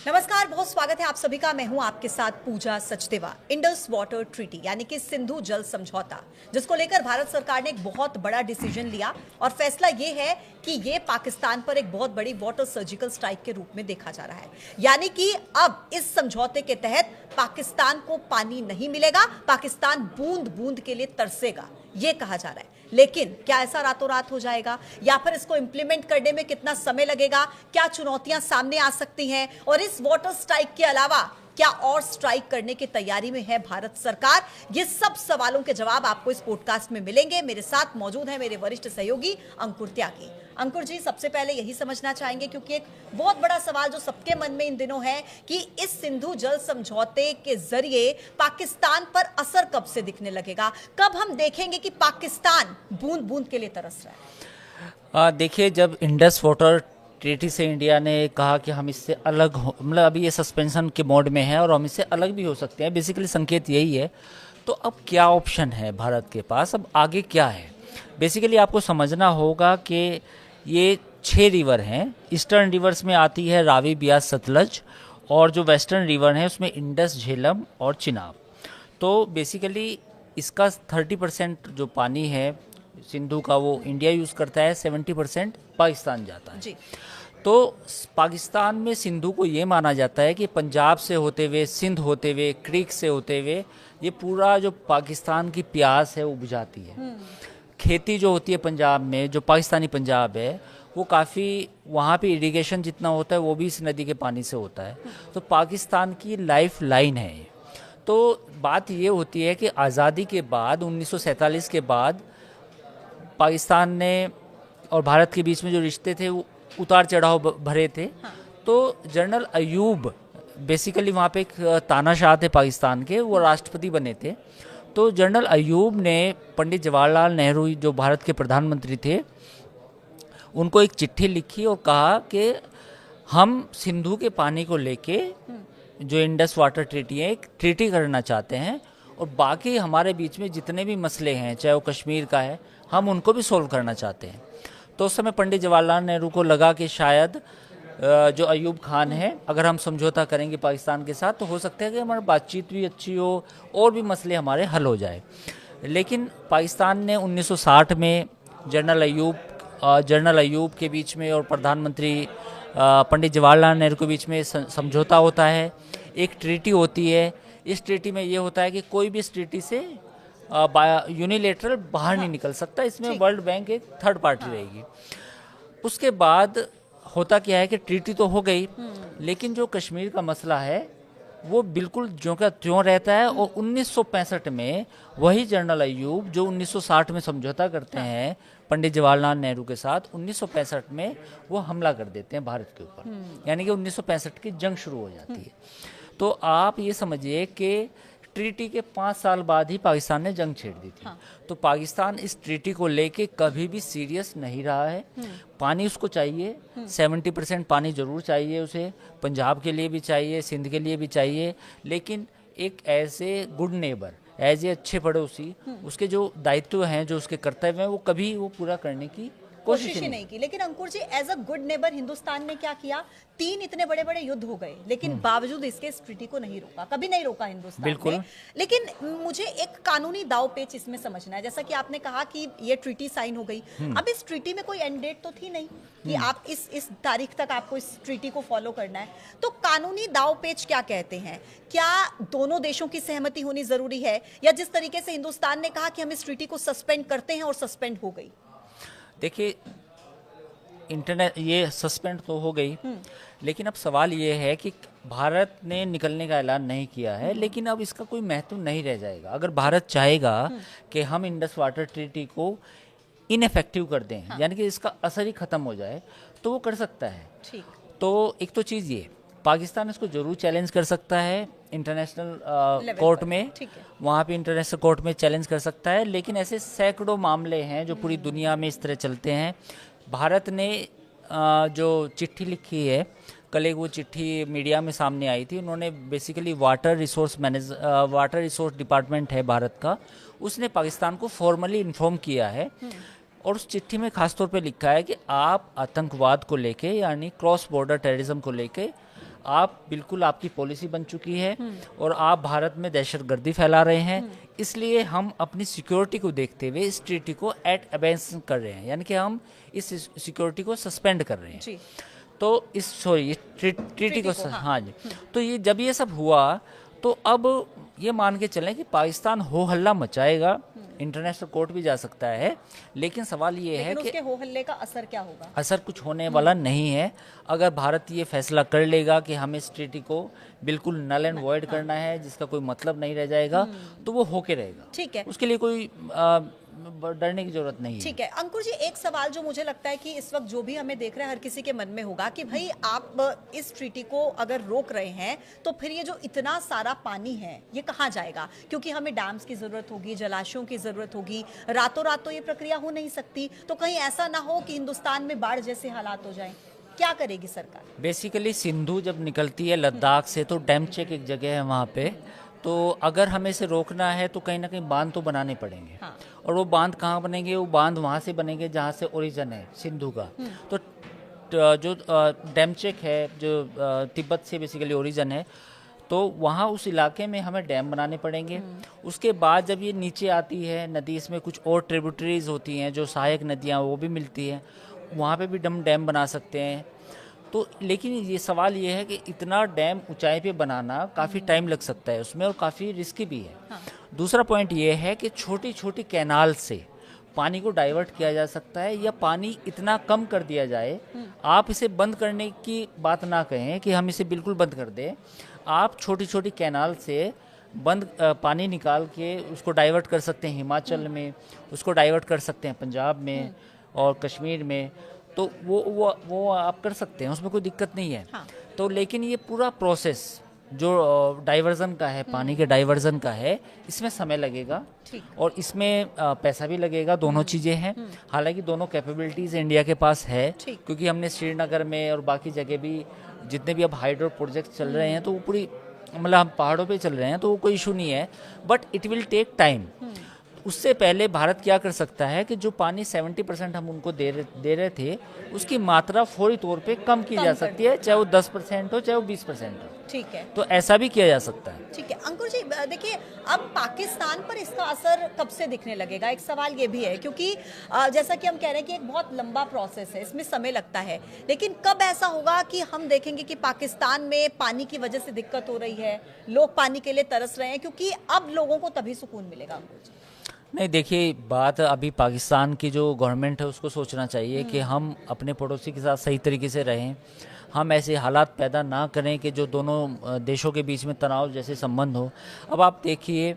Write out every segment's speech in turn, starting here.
नमस्कार, बहुत स्वागत है आप सभी का। मैं हूं आपके साथ पूजा सचदेवा। इंडस वाटर ट्रीटी यानी कि सिंधु जल समझौता, जिसको लेकर भारत सरकार ने एक बहुत बड़ा डिसीजन लिया और फैसला ये है कि ये पाकिस्तान पर एक बहुत बड़ी वाटर सर्जिकल स्ट्राइक के रूप में देखा जा रहा है। यानी कि अब इस समझौते के तहत पाकिस्तान को पानी नहीं मिलेगा, पाकिस्तान बूंद बूंद के लिए तरसेगा, ये कहा जा रहा है। लेकिन क्या ऐसा रातों रात हो जाएगा या फिर इसको इंप्लीमेंट करने में कितना समय लगेगा, क्या चुनौतियां सामने आ सकती हैं, और इस वाटर स्ट्राइक के अलावा क्या और स्ट्राइक करने की तैयारी में है भारत सरकार? ये सब सवालों के जवाब आपको इस पॉडकास्ट में मिलेंगे। मेरे साथ मौजूद है मेरे वरिष्ठ सहयोगी अंकुर त्यागी। अंकुर जी, सबसे पहले यही समझना चाहेंगे, क्योंकि एक बहुत बड़ा सवाल जो सबके मन में इन दिनों है कि इस सिंधु जल समझौते के जरिए पाकिस्तान पर असर कब से दिखने लगेगा, कब हम देखेंगे कि पाकिस्तान बूंद बूंद के लिए तरस रहा है? देखिए, जब इंडस वाटर ट्रीटी से इंडिया ने कहा कि हम इससे अलग हो, मतलब अभी ये सस्पेंशन के मोड में है और हम इससे अलग भी हो सकते हैं, बेसिकली संकेत यही है। तो अब क्या ऑप्शन है भारत के पास, अब आगे क्या है? बेसिकली आपको समझना होगा कि ये 6 रिवर हैं। ईस्टर्न रिवर्स में आती है रावी, ब्यास, सतलज, और जो वेस्टर्न रिवर हैं उसमें इंडस, झेलम और चिनाब। तो बेसिकली इसका 30% जो पानी है सिंधु का वो इंडिया यूज़ करता है, 70% पाकिस्तान जाता है जी। तो पाकिस्तान में सिंधु को ये माना जाता है कि पंजाब से होते हुए, सिंध होते हुए, क्रीक से होते हुए ये पूरा जो पाकिस्तान की प्यास है वो बुझाती है। खेती जो होती है पंजाब में, जो पाकिस्तानी पंजाब है, वो काफ़ी वहाँ पे इरिगेशन जितना होता है वो भी इस नदी के पानी से होता है। तो पाकिस्तान की लाइफ लाइन है। तो बात ये होती है कि आज़ादी के बाद 1947 के बाद पाकिस्तान ने और भारत के बीच में जो रिश्ते थे वो उतार चढ़ाव भरे थे। हाँ। तो जनरल अयूब बेसिकली वहाँ पे एक तानाशाह थे पाकिस्तान के, वो राष्ट्रपति बने थे। तो जनरल अयूब ने पंडित जवाहरलाल नेहरू जो भारत के प्रधानमंत्री थे उनको एक चिट्ठी लिखी और कहा कि हम सिंधु के पानी को लेके जो इंडस वाटर ट्रीटी है एक ट्रीटी करना चाहते हैं, और बाकी हमारे बीच में जितने भी मसले हैं, चाहे वो कश्मीर का है, हम उनको भी सोल्व करना चाहते हैं। तो उस समय पंडित जवाहरलाल नेहरू को लगा कि शायद जो अयूब खान है, अगर हम समझौता करेंगे पाकिस्तान के साथ तो हो सकता है कि हमारी बातचीत भी अच्छी हो और भी मसले हमारे हल हो जाए। लेकिन पाकिस्तान ने 1960 में जनरल अयूब के बीच में और प्रधानमंत्री पंडित जवाहरलाल नेहरू के बीच में समझौता होता है, एक ट्रीटी होती है। इस ट्रीटी में ये होता है कि कोई भी इस ट्रीटी से यूनिलेटरल बाहर नहीं निकल सकता, इसमें वर्ल्ड बैंक एक थर्ड पार्टी रहेगी। उसके बाद होता क्या है कि ट्रीटी तो हो गई, लेकिन जो कश्मीर का मसला है वो बिल्कुल ज्यों का त्यों रहता है। और 1965 में वही जनरल अयूब जो 1960 में समझौता करते हैं पंडित जवाहरलाल नेहरू के साथ, 1965 में वो हमला कर देते हैं भारत के ऊपर, यानी कि 1965 की जंग शुरू हो जाती है। तो आप ये समझिए कि ट्रीटी के 5 साल बाद ही पाकिस्तान ने जंग छेड़ दी थी। हाँ। तो पाकिस्तान इस ट्रीटी को लेके कभी भी सीरियस नहीं रहा है। पानी उसको चाहिए, 70% पानी जरूर चाहिए उसे, पंजाब के लिए भी चाहिए, सिंध के लिए भी चाहिए, लेकिन एक ऐसे गुड नेबर, एज ए अच्छे पड़ोसी, उसके जो दायित्व हैं, जो उसके कर्तव्य हैं, वो कभी वो पूरा करने की कोशिश ही नहीं की। लेकिन Ankur ji, as a good neighbour Hindustan ने क्या किया? 3 इतने बड़े बड़े युद्ध हो गए, लेकिन बावजूद इसके इस ट्रीटी को नहीं रोका, कभी नहीं रोका हिंदुस्तान बिल्कुल ने। लेकिन मुझे एक कानूनी दाव पेच इसमें समझना है। जैसा कि आपने कहा कि ये ट्रीटी साइन हो गई, अब इस ट्रीटी में कोई एंड डेट तो थी नहीं कि आप इस तारीख तक आपको इस ट्रीटी को फॉलो करना है। तो कानूनी दाव पेच क्या कहते हैं? क्या दोनों देशों की सहमति होनी जरूरी है, या जिस तरीके से हिंदुस्तान ने कहा कि हम इस ट्रीटी को सस्पेंड करते हैं और सस्पेंड हो गई? देखिए, इंटरनेट ये सस्पेंड तो हो गई, लेकिन अब सवाल ये है कि भारत ने निकलने का ऐलान नहीं किया है, लेकिन अब इसका कोई महत्व नहीं रह जाएगा। अगर भारत चाहेगा कि हम इंडस वाटर ट्रीटी को इनफेक्टिव कर दें, हाँ, यानी कि इसका असर ही खत्म हो जाए, तो वो कर सकता है। ठीक। तो एक तो चीज़ ये, पाकिस्तान इसको जरूर चैलेंज कर सकता है इंटरनेशनल कोर्ट में, वहाँ पे इंटरनेशनल कोर्ट में चैलेंज कर सकता है, लेकिन ऐसे सैकड़ों मामले हैं जो पूरी दुनिया में इस तरह चलते हैं। भारत ने जो चिट्ठी लिखी है, कल एक वो चिट्ठी मीडिया में सामने आई थी, उन्होंने बेसिकली वाटर रिसोर्स डिपार्टमेंट है भारत का, उसने पाकिस्तान को फॉर्मली इन्फॉर्म किया है और उस चिट्ठी में खास तौर पे लिखा है कि आप आतंकवाद को लेके, यानी क्रॉस बॉर्डर टेररिज्म को लेके आप बिल्कुल आपकी पॉलिसी बन चुकी है और आप भारत में दहशतगर्दी फैला रहे हैं, इसलिए हम अपनी सिक्योरिटी को देखते हुए इस ट्रीटी को एट अबेंस कर रहे हैं, यानी कि हम इस सिक्योरिटी को सस्पेंड कर रहे हैं। जी। तो इस ट्रीटी को हाँ। हाँ जी। तो ये जब ये सब हुआ तो अब ये मान के चलें कि पाकिस्तान हो हल्ला मचाएगा, इंटरनेशनल कोर्ट भी जा सकता है, लेकिन सवाल ये है लेकिन कि उसके हो हल्ले का असर क्या होगा? असर कुछ होने वाला नहीं है। अगर भारत ये फैसला कर लेगा कि हमें इस ट्रीटी को बिल्कुल नल एंड वॉइड करना है, जिसका कोई मतलब नहीं रह जाएगा, तो वो होके रहेगा। ठीक है। उसके लिए कोई डरने की जरूरत नहीं है। ठीक है अंकुर जी, एक सवाल जो मुझे लगता है कि इस वक्त जो भी हमें देख रहा है हर किसी के मन में होगा कि भाई आप इस ट्रीटी को अगर रोक रहे हैं तो फिर ये जो इतना सारा पानी है ये कहाँ जाएगा? क्योंकि हमें डैम्स की जरूरत होगी, जलाशयों की जरूरत होगी, रातों रात तो ये प्रक्रिया हो नहीं सकती। तो कहीं ऐसा ना हो कि हिंदुस्तान में बाढ़ जैसे हालात हो जाएं, क्या करेगी सरकार? बेसिकली सिंधु जब निकलती है लद्दाख से तो डैम चेक एक जगह है वहाँ पे, तो अगर हमें इसे रोकना है तो कहीं ना कहीं बांध तो बनाने पड़ेंगे। हाँ। और वो बांध कहाँ बनेंगे? वो बांध वहाँ से बनेंगे जहाँ से ओरिजिन है सिंधु का। तो जो डैम चेक है जो तिब्बत से बेसिकली ओरिजिन है, तो वहाँ उस इलाके में हमें डैम बनाने पड़ेंगे। उसके बाद जब ये नीचे आती है नदी, इसमें कुछ और ट्रिब्यूटरीज होती हैं जो सहायक नदियाँ वो भी मिलती हैं, वहाँ पे भी डैम बना सकते हैं। तो लेकिन ये सवाल ये है कि इतना डैम ऊंचाई पे बनाना काफ़ी टाइम लग सकता है उसमें और काफ़ी रिस्की भी है। हाँ। दूसरा पॉइंट ये है कि छोटी छोटी कैनाल से पानी को डाइवर्ट किया जा सकता है, या पानी इतना कम कर दिया जाए। आप इसे बंद करने की बात ना कहें कि हम इसे बिल्कुल बंद कर दें, आप छोटी छोटी कैनाल से पानी निकाल के उसको डाइवर्ट कर सकते हैं हिमाचल में, उसको डाइवर्ट कर सकते हैं पंजाब में और कश्मीर में। तो वो आप कर सकते हैं, उसमें कोई दिक्कत नहीं है। हाँ। तो लेकिन ये पूरा प्रोसेस जो डाइवर्जन का है, पानी के डाइवर्जन का है, इसमें समय लगेगा और इसमें पैसा भी लगेगा। दोनों चीज़ें हैं। हालांकि दोनों कैपेबिलिटीज़ इंडिया के पास है, क्योंकि हमने श्रीनगर में और बाकी जगह भी जितने भी अब हाइड्रो प्रोजेक्ट चल रहे हैं तो वो पूरी मतलब हम पहाड़ों पे चल रहे हैं, तो वो कोई इशू नहीं है, but it will take time. उससे पहले भारत क्या कर सकता है कि जो पानी 70% हम उनको दे रहे थे, उसकी मात्रा फौरी तौर पे कम की जा सकती है, चाहे वो 10% हो चाहे वो 20% हो। ठीक है। तो ऐसा भी किया जा सकता है। ठीक है अंकुर जी, देखिए अब पाकिस्तान पर इसका असर कब से दिखने लगेगा? एक सवाल ये भी है, क्योंकि जैसा कि हम कह रहे हैं कि एक बहुत लंबा प्रोसेस है, इसमें समय लगता है, लेकिन कब ऐसा होगा कि हम देखेंगे कि पाकिस्तान में पानी की वजह से दिक्कत हो रही है, लोग पानी के लिए तरस रहे हैं, क्योंकि अब लोगों को तभी सुकून मिलेगा? अंकुर जी नहीं, देखिए बात अभी पाकिस्तान की जो गवर्नमेंट है उसको सोचना चाहिए कि हम अपने पड़ोसी के साथ सही तरीके से रहें, हम ऐसे हालात पैदा ना करें कि जो दोनों देशों के बीच में तनाव जैसे संबंध हो। अब आप देखिए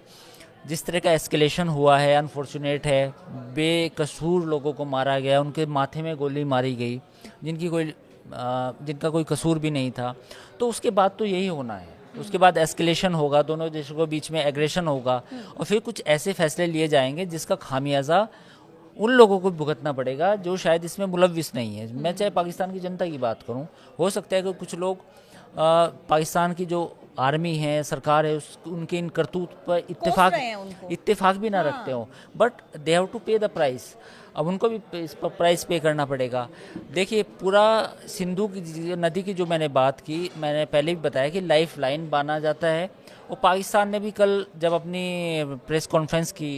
जिस तरह का एस्केलेशन हुआ है, अनफॉर्चुनेट है, बेकसूर लोगों को मारा गया, उनके माथे में गोली मारी गई जिनका कोई कसूर भी नहीं था। तो उसके बाद तो यही होना है, उसके बाद एस्केलेशन होगा, दोनों देशों के बीच में एग्रेशन होगा और फिर कुछ ऐसे फैसले लिए जाएंगे जिसका खामियाजा उन लोगों को भुगतना पड़ेगा जो शायद इसमें मुलव्विस नहीं है। मैं चाहे पाकिस्तान की जनता की बात करूं, हो सकता है कि कुछ लोग पाकिस्तान की जो आर्मी है, सरकार है, उनके इन करतूत पर इत्तेफाक भी ना रखते हो, बट दे हैव टू पे द प्राइस। अब उनको भी इस पर प्राइस पे करना पड़ेगा। देखिए पूरा सिंधु की नदी की जो मैंने बात की, मैंने पहले भी बताया कि लाइफ लाइन माना जाता है। और पाकिस्तान ने भी कल जब अपनी प्रेस कॉन्फ्रेंस की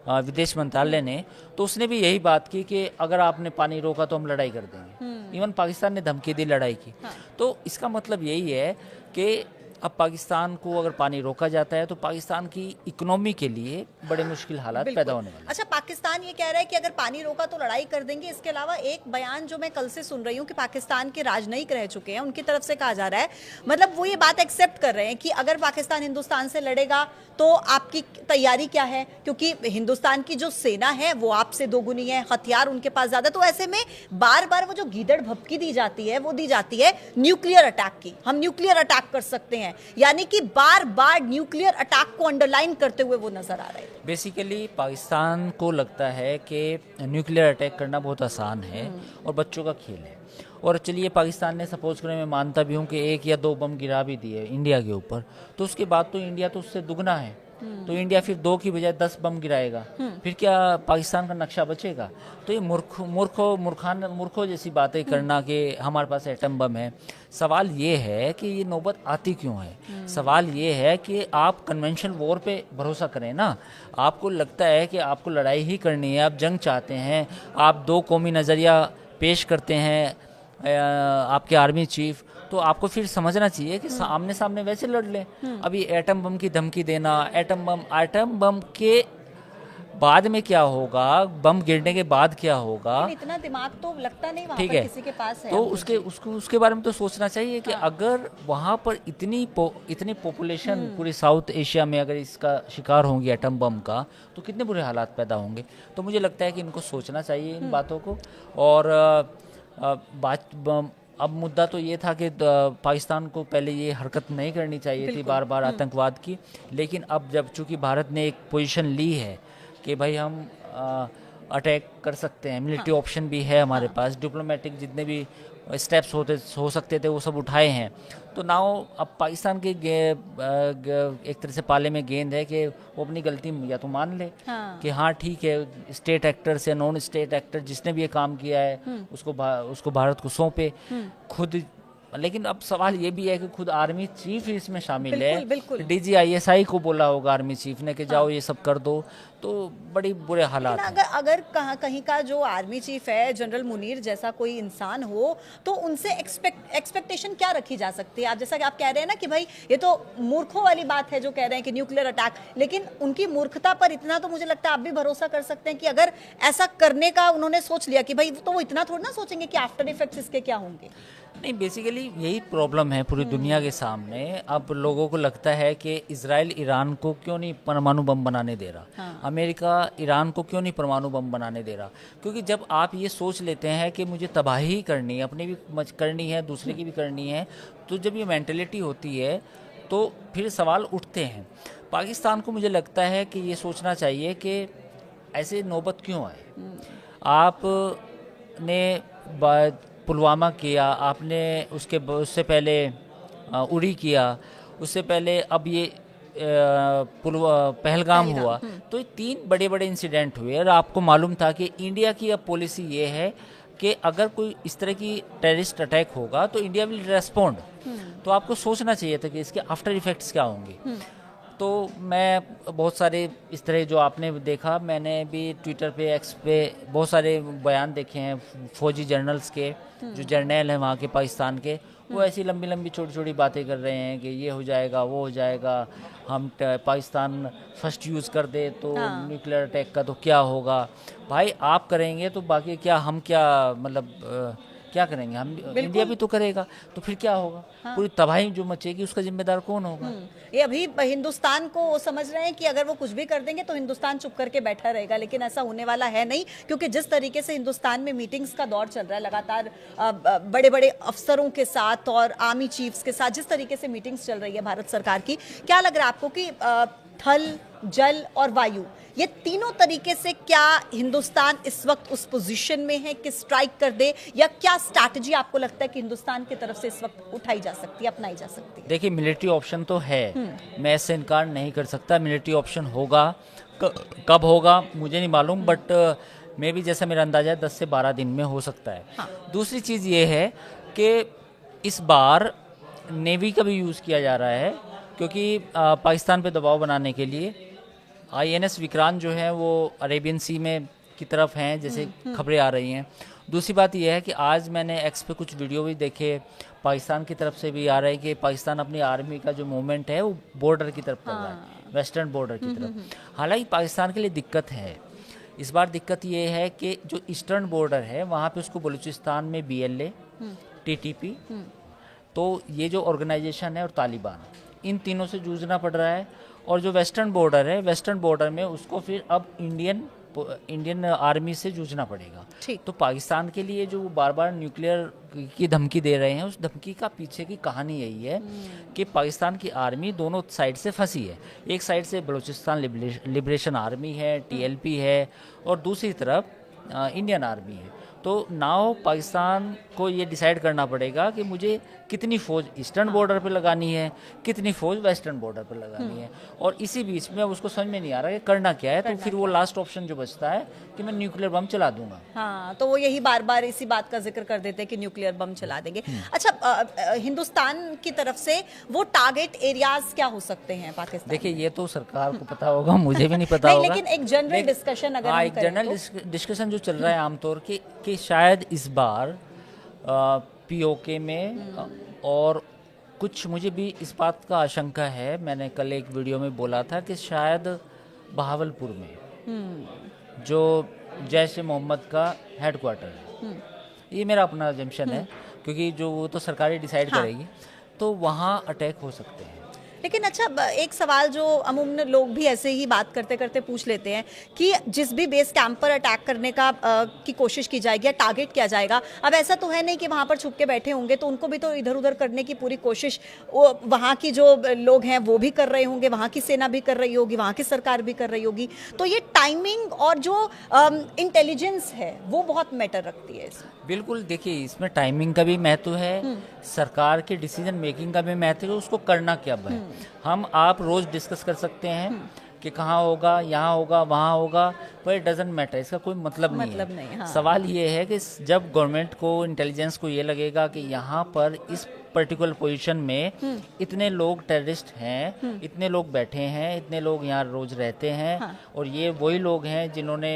विदेश मंत्रालय ने, तो उसने भी यही बात की कि अगर आपने पानी रोका तो हम लड़ाई कर देंगे। इवन पाकिस्तान ने धमकी दी लड़ाई की। तो इसका मतलब यही है कि अब पाकिस्तान को अगर पानी रोका जाता है तो पाकिस्तान की इकोनॉमी के लिए बड़े मुश्किल हालात पैदा होने वाले। अच्छा, पाकिस्तान ये कह रहा है कि अगर पानी रोका तो लड़ाई कर देंगे। इसके अलावा एक बयान जो मैं कल से सुन रही हूँ कि पाकिस्तान के राजनयिक रह चुके हैं, उनकी तरफ से कहा जा रहा है, मतलब वो ये बात एक्सेप्ट कर रहे हैं कि अगर पाकिस्तान हिंदुस्तान से लड़ेगा तो आपकी तैयारी क्या है, क्योंकि हिंदुस्तान की जो सेना है वो आपसे दोगुनी है, हथियार उनके पास ज्यादा। तो ऐसे में बार बार वो जो गीदड़ भपकी दी जाती है वो दी जाती है न्यूक्लियर अटैक की, हम न्यूक्लियर अटैक कर सकते हैं, यानी कि बार बार न्यूक्लियर अटैक को अंडरलाइन करते हुए वो नजर आ रहा है। बेसिकली पाकिस्तान को लगता है कि न्यूक्लियर अटैक करना बहुत आसान है और बच्चों का खेल है। और चलिए पाकिस्तान ने सपोज करें, मैं मानता भी हूँ कि 1 या 2 बम गिरा भी दिए इंडिया के ऊपर, तो उसके बाद तो इंडिया तो उससे दुगना है। तो इंडिया फिर 2 की बजाय 10 बम गिराएगा, फिर क्या पाकिस्तान का नक्शा बचेगा? तो ये मूर्खों जैसी बातें करना कि हमारे पास एटम बम है। सवाल ये है कि ये नौबत आती क्यों है? सवाल ये है कि आप कन्वेंशनल वॉर पे भरोसा करें ना। आपको लगता है कि आपको लड़ाई ही करनी है, आप जंग चाहते हैं, आप 2 कौमी नज़रिया पेश करते हैं आपके आर्मी चीफ, तो आपको फिर समझना चाहिए कि आमने सामने वैसे लड़ लें। अभी एटम बम की धमकी देना, एटम बम के बाद में क्या होगा, बम गिरने के बाद क्या होगा, इतना दिमाग तो लगता नहीं वहाँ ठीक पर है, किसी के पास है। तो उसके बारे में तो सोचना चाहिए कि अगर वहाँ पर इतनी पॉपुलेशन पूरी साउथ एशिया में अगर इसका शिकार होंगी एटम बम का, तो कितने बुरे हालात पैदा होंगे। तो मुझे लगता है कि इनको सोचना चाहिए इन बातों को। और अब मुद्दा तो ये था कि पाकिस्तान को पहले ये हरकत नहीं करनी चाहिए थी बार बार आतंकवाद की, लेकिन अब जब चूंकि भारत ने एक पोजीशन ली है कि भाई हम अटैक कर सकते हैं, मिलिट्री ऑप्शन भी है हमारे पास, डिप्लोमेटिक जितने भी स्टेप्स हो सकते थे वो सब उठाए हैं, तो नाउ अब पाकिस्तान के एक तरह से पाले में गेंद है कि वो अपनी गलती या तो मान ले कि हाँ ठीक है, स्टेट एक्टर्स या नॉन स्टेट एक्टर जिसने भी ये काम किया है उसको भारत को सौंपे खुद। लेकिन अब सवाल ये भी है कि खुद आर्मी चीफ इसमें शामिल है, DGISI को बोला होगा आर्मी चीफ ने कि जाओ ये सब कर दो, तो बड़ी बुरे हालात हैं। अगर कहीं का जो आर्मी चीफ है जनरल मुनीर जैसा कोई इंसान हो, तो उनसे एक्सपेक्टेशन क्या रखी जा सकती है? आप जैसा कि आप कह रहे हैं ना कि भाई ये तो मूर्खों वाली बात है जो कह रहे हैं कि न्यूक्लियर अटैक, लेकिन उनकी मूर्खता पर इतना तो मुझे लगता है आप भी भरोसा कर सकते हैं कि अगर ऐसा करने का उन्होंने सोच लिया कि भाई, तो वो इतना थोड़ा ना सोचेंगे कि आफ्टर इफेक्ट्स इसके क्या होंगे। नहीं, बेसिकली यही प्रॉब्लम है पूरी दुनिया के सामने। अब लोगों को लगता है कि इजराइल ईरान को क्यों नहीं परमाणु बम बनाने दे रहा, अमेरिका ईरान को क्यों नहीं परमाणु बम बनाने दे रहा, क्योंकि जब आप ये सोच लेते हैं कि मुझे तबाही ही करनी है, अपनी भी करनी है, दूसरे की भी करनी है, तो जब ये मेंटेलिटी होती है तो फिर सवाल उठते हैं। पाकिस्तान को मुझे लगता है कि ये सोचना चाहिए कि ऐसे नौबत क्यों आए। आपने पुलवामा किया, आपने उससे पहले उरी किया, उससे पहले अब ये पहलगाम हुआ, तो ये 3 बड़े बड़े इंसिडेंट हुए और आपको मालूम था कि इंडिया की अब पॉलिसी ये है कि अगर कोई इस तरह की टेररिस्ट अटैक होगा तो इंडिया विल रेस्पोंड। तो आपको सोचना चाहिए था कि इसके आफ्टर इफेक्ट्स क्या होंगे। तो मैं बहुत सारे इस तरह जो आपने देखा, मैंने भी ट्विटर पे एक्स पे बहुत सारे बयान देखे हैं फौजी जर्नल्स के, जो जर्नल हैं वहाँ के पाकिस्तान के, वो ऐसी लंबी लंबी छोटी छोटी बातें कर रहे हैं कि ये हो जाएगा, वो हो जाएगा, हम पाकिस्तान फर्स्ट यूज़ कर दे तो न्यूक्लियर अटैक का तो क्या होगा। भाई आप करेंगे तो बाकी क्या, हम क्या, मतलब क्या करेंगे हम, इंडिया भी तो करेगा, तो फिर क्या होगा? पूरी तबाही जो मचेगी उसका जिम्मेदार कौन होगा? ये अभी हिंदुस्तान को वो समझ रहे हैं कि अगर वो कुछ भी कर देंगे तो हिंदुस्तान चुप करके बैठा रहेगा, लेकिन ऐसा होने वाला है नहीं, क्योंकि जिस तरीके से हिंदुस्तान में मीटिंग्स का दौर चल रहा है लगातार, बड़े बड़े अफसरों के साथ और आर्मी चीफ्स के साथ जिस तरीके से मीटिंग्स चल रही है भारत सरकार की, क्या लग रहा है आपको कि थल, जल और वायु, ये तीनों तरीके से क्या हिंदुस्तान इस वक्त उस पोजीशन में है कि स्ट्राइक कर दे, या क्या स्ट्रैटेजी आपको लगता है कि हिंदुस्तान की तरफ से इस वक्त उठाई जा सकती है, अपनाई जा सकती है? देखिए, मिलिट्री ऑप्शन तो है, मैं इससे इनकार नहीं कर सकता, मिलिट्री ऑप्शन होगा, कब होगा मुझे नहीं मालूम, बट मे भी जैसा मेरा अंदाजा है 10 से 12 दिन में हो सकता है। दूसरी चीज़ ये है कि इस बार नेवी का भी यूज़ किया जा रहा है, क्योंकि पाकिस्तान पे दबाव बनाने के लिए INS विक्रांत जो है वो अरेबियन सी में की तरफ हैं, जैसे खबरें आ रही हैं। दूसरी बात यह है कि आज मैंने एक्स पे कुछ वीडियो भी देखे, पाकिस्तान की तरफ से भी आ रहा है कि पाकिस्तान अपनी आर्मी का जो मूवमेंट है वो बॉर्डर की तरफ कर रहा है, वेस्टर्न बॉर्डर की तरफ। हालांकि पाकिस्तान के लिए दिक्कत है, इस बार दिक्कत ये है कि जो ईस्टर्न बॉर्डर है वहाँ पे उसको बलूचिस्तान में BLA, TTP, तो ये जो ऑर्गेनाइजेशन है और तालिबान, इन तीनों से जूझना पड़ रहा है। और जो वेस्टर्न बॉर्डर है, वेस्टर्न बॉर्डर में उसको फिर अब इंडियन आर्मी से जूझना पड़ेगा। तो पाकिस्तान के लिए जो बार बार न्यूक्लियर की धमकी दे रहे हैं, उस धमकी का पीछे की कहानी यही है कि पाकिस्तान की आर्मी दोनों साइड से फंसी है। एक साइड से बलूचिस्तान लिबरेशन आर्मी है, TLP है, और दूसरी तरफ इंडियन आर्मी है। तो नाउ पाकिस्तान को ये डिसाइड करना पड़ेगा कि मुझे कितनी फ़ौज ईस्टर्न बॉर्डर पे लगानी है, कितनी फ़ौज वेस्टर्न बॉर्डर पे लगानी है, और इसी बीच में उसको समझ में नहीं आ रहा कि करना क्या है। तो फिर वो लास्ट ऑप्शन जो बचता है कि मैं न्यूक्लियर बम चला दूंगा। हाँ, तो वो यही बार बार इसी बात का जिक्र कर देते हैं कि न्यूक्लियर बम चला देंगे। अच्छा, हिंदुस्तान की तरफ से वो टारगेट एरियाज क्या हो सकते हैं पाकिस्तान? देखिए, ये तो सरकार को पता होगा, मुझे भी नहीं पता नहीं, होगा। लेकिन एक जनरल डिस्कशन अगर हम एक करें जनरल तो? डिस्कशन जो चल रहा है आमतौर कि शायद इस बार पीओके में और कुछ, मुझे भी इस बात का आशंका है, मैंने कल एक वीडियो में बोला था कि शायद बहावलपुर में जो जैश ए मोहम्मद का हेडक्वार्टर है, ये मेरा अपना अजम्पशन है, क्योंकि जो वो तो सरकार ही डिसाइड करेगी, तो वहाँ अटैक हो सकते हैं। लेकिन अच्छा, एक सवाल जो अमूमन लोग भी ऐसे ही बात करते करते पूछ लेते हैं कि जिस भी बेस कैंप पर अटैक करने का की कोशिश की जाएगी या टारगेट किया जाएगा, अब ऐसा तो है नहीं कि वहाँ पर छुप के बैठे होंगे, तो उनको भी तो इधर उधर करने की पूरी कोशिश वहाँ की जो लोग हैं वो भी कर रहे होंगे, वहाँ की सेना भी कर रही होगी, वहाँ की सरकार भी कर रही होगी। तो ये टाइमिंग और जो इंटेलिजेंस है वो बहुत मैटर रखती है इसमें। बिल्कुल, देखिए, इसमें टाइमिंग का भी महत्व है, सरकार के डिसीजन मेकिंग का भी महत्व है, उसको करना क्या है। हम आप रोज डिस्कस कर सकते हैं कि कहाँ होगा, यहाँ होगा, वहाँ होगा, पर इट डजंट मैटर, इसका कोई मतलब नहीं है। हाँ। सवाल ये है कि जब गवर्नमेंट को, इंटेलिजेंस को ये लगेगा कि यहाँ पर इस पर्टिकुलर पोजीशन में इतने लोग टेररिस्ट हैं, इतने लोग बैठे हैं, इतने लोग यहाँ रोज रहते हैं, हाँ। और ये वही लोग हैं जिन्होंने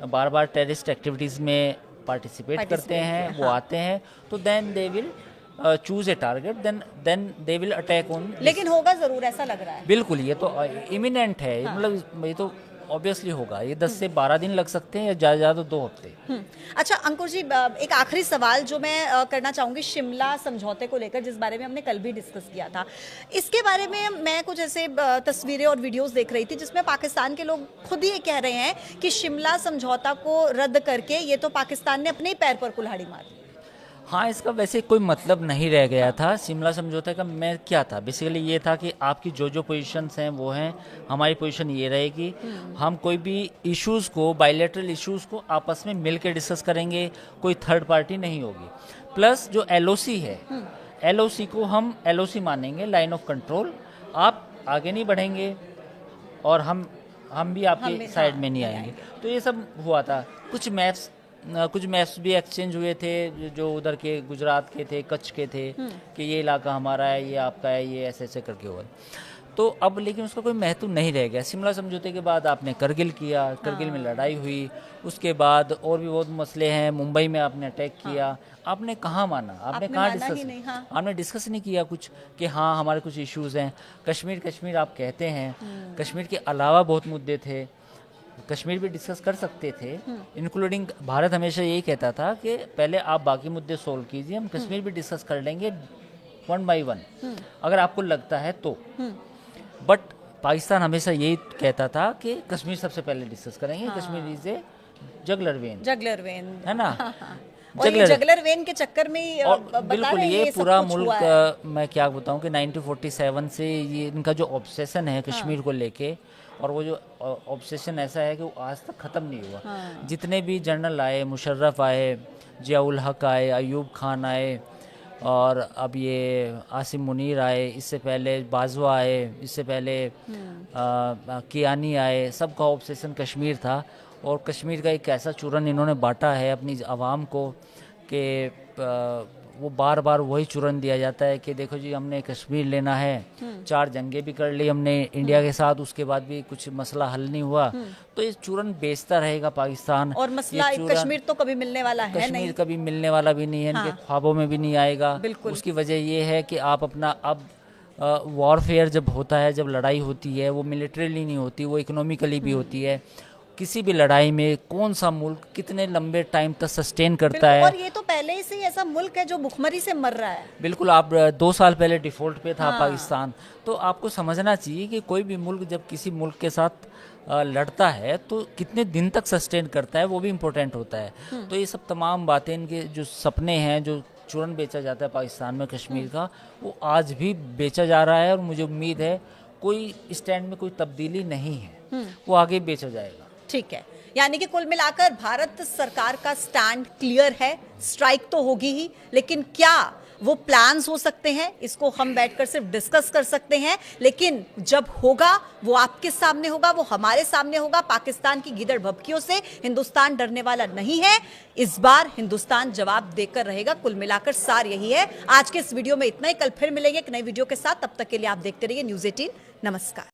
बार बार टेररिस्ट एक्टिविटीज़ में पार्टिसिपेट करते हैं, वो आते हैं, तो then they will choose a target, then they will attack on. लेकिन होगा जरूर, ऐसा लग रहा है। बिल्कुल, ये तो इमिनेंट है, मतलब ये तो ऑब्वियसली होगा। ये 10 से 12 दिन लग सकते हैं, या ज़्यादा ज़्यादा 2 हफ्ते। अच्छा अंकुर जी, एक आखिरी सवाल जो मैं करना चाहूंगी शिमला समझौते को लेकर, जिस बारे में हमने कल भी डिस्कस किया था, इसके बारे में मैं कुछ ऐसे तस्वीरें और वीडियोस देख रही थी जिसमें पाकिस्तान के लोग खुद ही ये कह रहे हैं कि शिमला समझौता को रद्द करके ये तो पाकिस्तान ने अपने ही पैर पर कुल्हाड़ी मार दी। हाँ, इसका वैसे कोई मतलब नहीं रह गया था। शिमला समझौते का मैं क्या था, बेसिकली ये था कि आपकी जो पोजीशंस हैं वो हैं, हमारी पोजीशन ये रहेगी, हम कोई भी इश्यूज़ को, बायलैटरल इश्यूज़ को आपस में मिल के डिस्कस करेंगे, कोई थर्ड पार्टी नहीं होगी। प्लस जो एलओसी है, एलओसी को हम एलओसी मानेंगे, लाइन ऑफ कंट्रोल, आप आगे नहीं बढ़ेंगे और हम भी आपके साइड में नहीं आएंगे। तो ये सब हुआ था। कुछ मैप्स भी एक्सचेंज हुए थे, जो उधर के गुजरात के थे, कच्छ के थे, कि ये इलाका हमारा है, ये आपका है, ये ऐसे ऐसे करके हुआ। तो अब लेकिन उसका कोई महत्व नहीं रह गया। शिमला समझौते के बाद आपने करगिल किया, करगिल में लड़ाई हुई, उसके बाद और भी बहुत मसले हैं, मुंबई में आपने अटैक किया, आपने कहाँ माना, आपने कहाँ डिस्कस, आपने डिस्कस नहीं किया कुछ कि हाँ हमारे कुछ इश्यूज़ हैं। कश्मीर आप कहते हैं, कश्मीर के अलावा बहुत मुद्दे थे, कश्मीर भी डिस्कस कर सकते थे, इंक्लूडिंग भारत हमेशा यही कहता था कि पहले आप बाकी मुद्दे सोल्व कीजिए, हम कश्मीर भी डिस्कस कर लेंगे 1 by 1 अगर आपको लगता है तो। बट पाकिस्तान हमेशा यही कहता था कि कश्मीर सबसे पहले डिस्कस करेंगे, Kashmir is a juggler when, है ना। जगलर वेन के चक्कर में बिल्कुल, ये पूरा मुल्क, मैं क्या बताऊं कि 1947 से ये इनका जो ऑब्सेशन है कश्मीर को लेके, और वो जो ऑब्सेशन ऐसा है कि वो आज तक ख़त्म नहीं हुआ। जितने भी जनरल आए, मुशर्रफ आए, जियाउल हक आए, अयूब खान आए, और अब ये आसिम मुनीर आए, इससे पहले बाजवा आए, इससे पहले कियानी आए, सबका ऑब्सेशन कश्मीर था। और कश्मीर का एक ऐसा चूरन इन्होंने बांटा है अपनी आवाम को कि वो बार बार वही चूरन दिया जाता है कि देखो जी हमने कश्मीर लेना है, 4 जंगें भी कर ली हमने इंडिया के साथ, उसके बाद भी कुछ मसला हल नहीं हुआ। तो ये चूरन बेचता रहेगा पाकिस्तान, और मसला कश्मीर तो कभी मिलने वाला है नहीं, कश्मीर कभी मिलने वाला भी नहीं है, इनके ख्वाबों में भी नहीं आएगा। उसकी वजह ये है कि आप अपना, अब वॉरफेयर जब होता है, जब लड़ाई होती है, वो मिलिट्रीली नहीं होती, वो इकोनॉमिकली भी होती है। किसी भी लड़ाई में कौन सा मुल्क कितने लंबे टाइम तक सस्टेन करता है, और ये तो पहले से ही ऐसा मुल्क है जो भुखमरी से मर रहा है। बिल्कुल, आप 2 साल पहले डिफॉल्ट पे था पाकिस्तान। तो आपको समझना चाहिए कि कोई भी मुल्क जब किसी मुल्क के साथ लड़ता है तो कितने दिन तक सस्टेन करता है, वो भी इम्पोर्टेंट होता है। तो ये सब तमाम बातें, इनके जो सपने हैं, जो चूरन बेचा जाता है पाकिस्तान में कश्मीर का, वो आज भी बेचा जा रहा है। और मुझे उम्मीद है कोई स्टैंड में कोई तब्दीली नहीं है, वो आगे बेचा जाएगा। ठीक है, यानी कि कुल मिलाकर भारत सरकार का स्टैंड क्लियर है, स्ट्राइक तो होगी ही, लेकिन क्या वो प्लान्स हो सकते हैं, इसको हम बैठकर सिर्फ डिस्कस कर सकते हैं, लेकिन जब होगा वो आपके सामने होगा, वो हमारे सामने होगा। पाकिस्तान की गीदड़ भभकियों से हिंदुस्तान डरने वाला नहीं है। इस बार हिंदुस्तान जवाब देकर रहेगा। कुल मिलाकर सार यही है। आज के इस वीडियो में इतना ही। कल फिर मिलेंगे एक नई वीडियो के साथ। तब तक के लिए आप देखते रहिए न्यूज़ 18। नमस्कार।